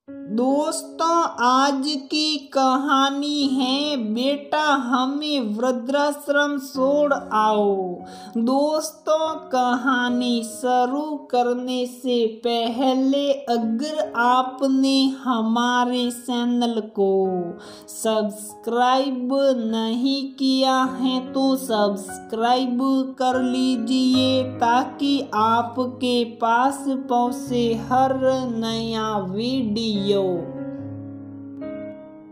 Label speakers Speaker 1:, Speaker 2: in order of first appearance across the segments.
Speaker 1: दोस्तों, आज की कहानी है बेटा हमें वृद्धाश्रम छोड़ आओ। दोस्तों, कहानी शुरू करने से पहले अगर आपने हमारे चैनल को सब्सक्राइब नहीं किया है तो सब्सक्राइब कर लीजिए ताकि आपके पास पहुंचे हर नया वीडियो।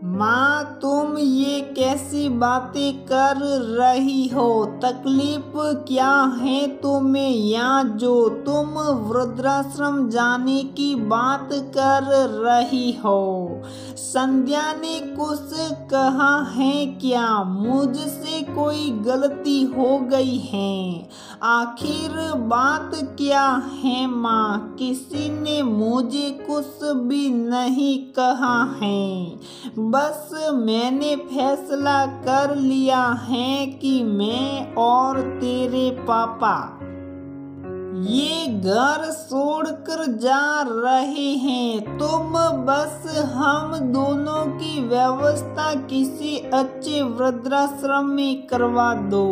Speaker 1: माँ, तुम ये कैसी बातें कर रही हो? तकलीफ क्या है तुम्हें यहाँ जो तुम वृद्धाश्रम जाने की बात कर रही हो? संध्या ने कुछ कहा है क्या? मुझसे कोई गलती हो गई है? आखिर बात क्या है माँ? किसी ने मुझे कुछ भी नहीं कहा है। बस मैंने फैसला कर लिया है कि मैं और तेरे पापा ये घर छोड़कर जा रहे हैं। तुम बस हम दोनों की व्यवस्था किसी अच्छे वृद्धाश्रम में करवा दो।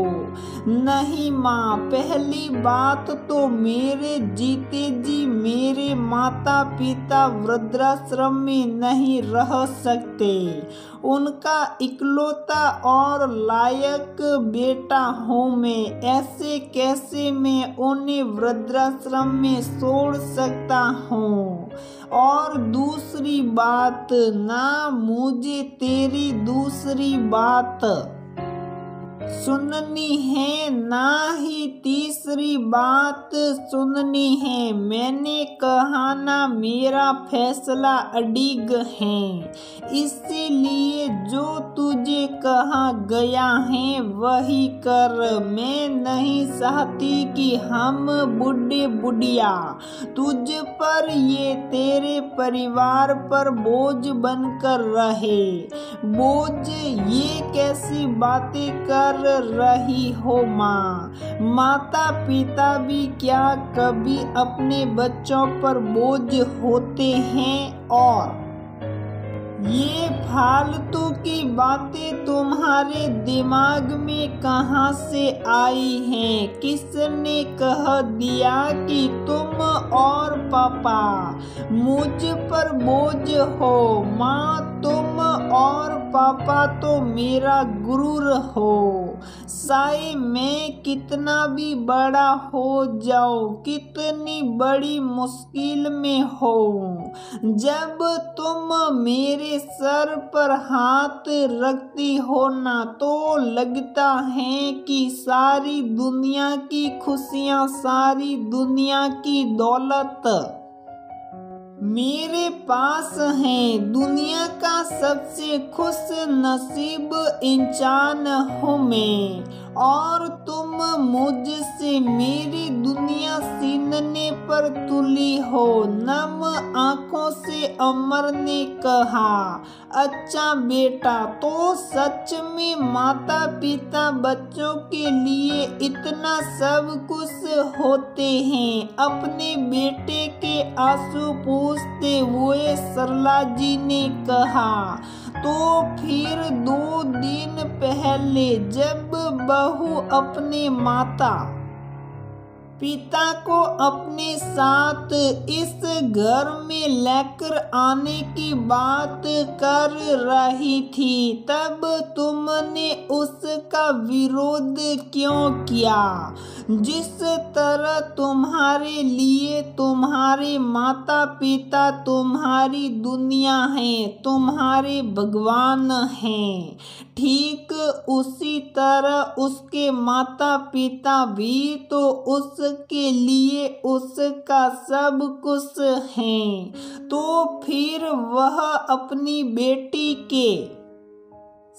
Speaker 1: नहीं माँ, पहली बात तो मेरे जीते जी मेरे माता पिता वृद्धाश्रम में नहीं रह सकते। उनका इकलौता और लायक बेटा हूँ मैं। ऐसे कैसे मैं उन्हें वृद्धाश्रम में छोड़ सकता हूँ? और दूसरी बात, ना मुझे तेरी दूसरी बात सुननी है ना ही तीसरी बात सुननी है। मैंने कहा ना, मेरा फैसला अडिग है। इसीलिए जो तुझे कहा गया है वही कर। मैं नहीं चाहती कि हम बूढ़े बुढ़िया तुझ पर ये तेरे परिवार पर बोझ बनकर रहे। बोझ? ये कैसी बातें कर रही हो माँ? माता पिता भी क्या कभी अपने बच्चों पर बोझ होते हैं? और ये फालतू की बातें तुम्हारे दिमाग में कहाँ से आई हैं? किसने कह दिया कि तुम और पापा मुझ पर बोझ हो? माँ, तुम और पापा तो मेरा गुरूर हो। चाहे मैं कितना भी बड़ा हो जाऊं, कितनी बड़ी मुश्किल में हो, जब तुम मेरे सर पर हाथ रखती हो ना तो लगता है कि सारी दुनिया की खुशियां, सारी दुनिया की दौलत मेरे पास है। दुनिया का सबसे खुश नसीब इंसान हूँ मैं, और तुम मुझसे मेरी दुनिया छीनने पर तुली हो। नम आंखों से अमर ने कहा, अच्छा बेटा, तो सच में माता पिता बच्चों के लिए इतना सब कुछ होते हैं? अपने बेटे के आंसू पूछते हुए सरला जी ने कहा। तो फिर 2 दिन पहले जब बहू अपने माता पिता को अपने साथ इस घर में लेकर आने की बात कर रही थी, तब तुमने उसका विरोध क्यों किया? जिस तरह तुम्हारे लिए तुम्हारे माता पिता तुम्हारी दुनिया है, तुम्हारे भगवान हैं, ठीक उसी तरह उसके माता पिता भी तो उसके लिए उसका सब कुछ है। तो फिर वह अपनी बेटी के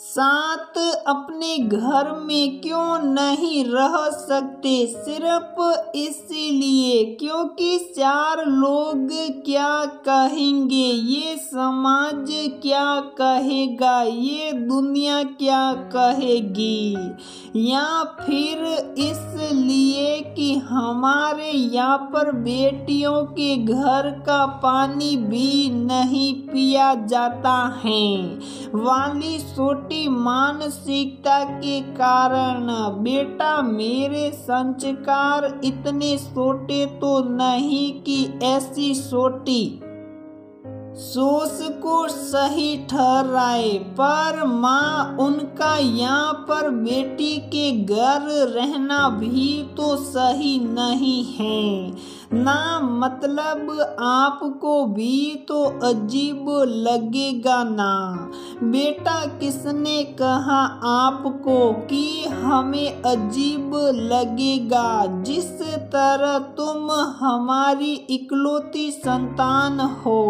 Speaker 1: साथ अपने घर में क्यों नहीं रह सकते? सिर्फ इसीलिए क्योंकि 4 लोग क्या कहेंगे, ये समाज क्या कहेगा, ये दुनिया क्या कहेगी, या फिर इसलिए कि हमारे यहाँ पर बेटियों के घर का पानी भी नहीं पिया जाता है वाली छोटी मानसिकता के कारण। बेटा, मेरे संस्कार इतने छोटे तो नहीं कि ऐसी छोटी सोच को सही ठहराए, पर माँ उनका यहाँ पर बेटी के घर रहना भी तो सही नहीं है ना। मतलब आपको भी तो अजीब लगेगा ना। बेटा, किसने कहा आपको कि हमें अजीब लगेगा? जिस तरह तुम हमारी इकलौती संतान हो,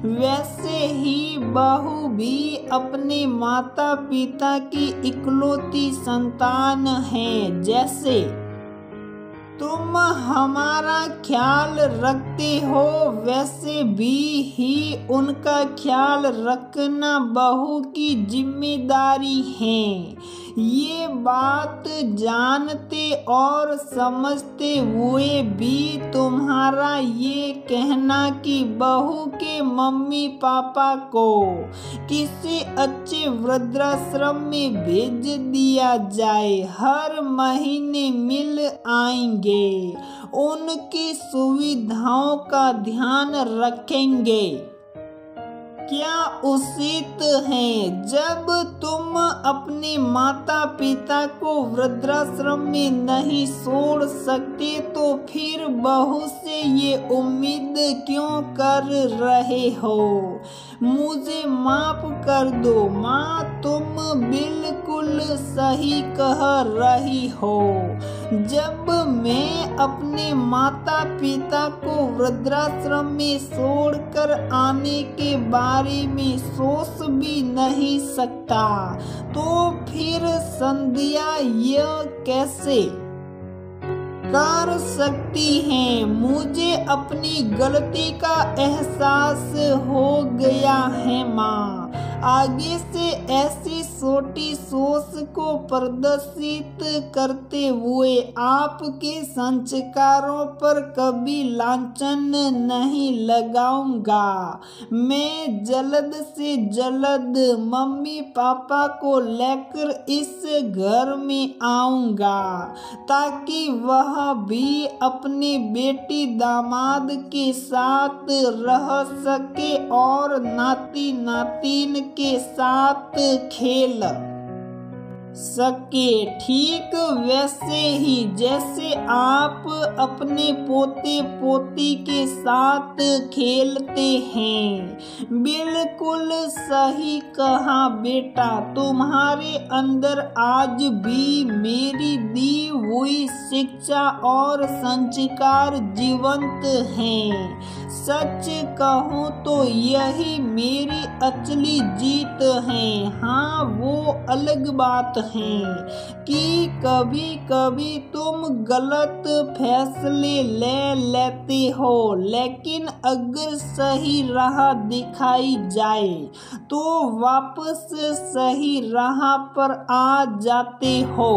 Speaker 1: वैसे ही बहू भी अपने माता पिता की इकलौती संतान है। जैसे तुम हमारा ख्याल रखते हो, वैसे भी ही उनका ख्याल रखना बहू की जिम्मेदारी है। ये बात जानते और समझते हुए भी तुम्हारा ये कहना कि बहू के मम्मी पापा को किसी अच्छे वृद्धाश्रम में भेज दिया जाए, हर महीने मिल आएंगे, उनकी सुविधाओं का ध्यान रखेंगे, क्या उचित है? जब तुम अपने माता पिता को वृद्धाश्रम में नहीं छोड़ सकते तो फिर बहू से ये उम्मीद क्यों कर रहे हो? मुझे माफ कर दो माँ, तुम बिल्कुल सही कह रही हो। जब मैं अपने माता पिता को वृद्धाश्रम में छोड़कर आने के बारे में सोच भी नहीं सकता, तो फिर संध्या यह कैसे कर सकती हैं? मुझे अपनी गलती का एहसास हो गया है माँ। आगे से ऐसी छोटी सोच को प्रदर्शित करते हुए आपके संस्कारों पर कभी लांछन नहीं लगाऊंगा। मैं जल्द से जल्द मम्मी पापा को लेकर इस घर में आऊंगा, ताकि वह भी अपने बेटी दामाद के साथ रह सके और नाती नातिन के साथ खेल सके, ठीक वैसे ही जैसे आप अपने पोते पोती के साथ खेलते हैं। बिल्कुल सही कहा बेटा, तुम्हारे अंदर आज भी मेरी दी हुई शिक्षा और संस्कार जीवंत हैं। सच कहूँ तो यही मेरी असली जीत है। हाँ, वो अलग बात है कि कभी कभी तुम गलत फैसले ले लेते हो, लेकिन अगर सही राह दिखाई जाए तो वापस सही राह पर आ जाते हो।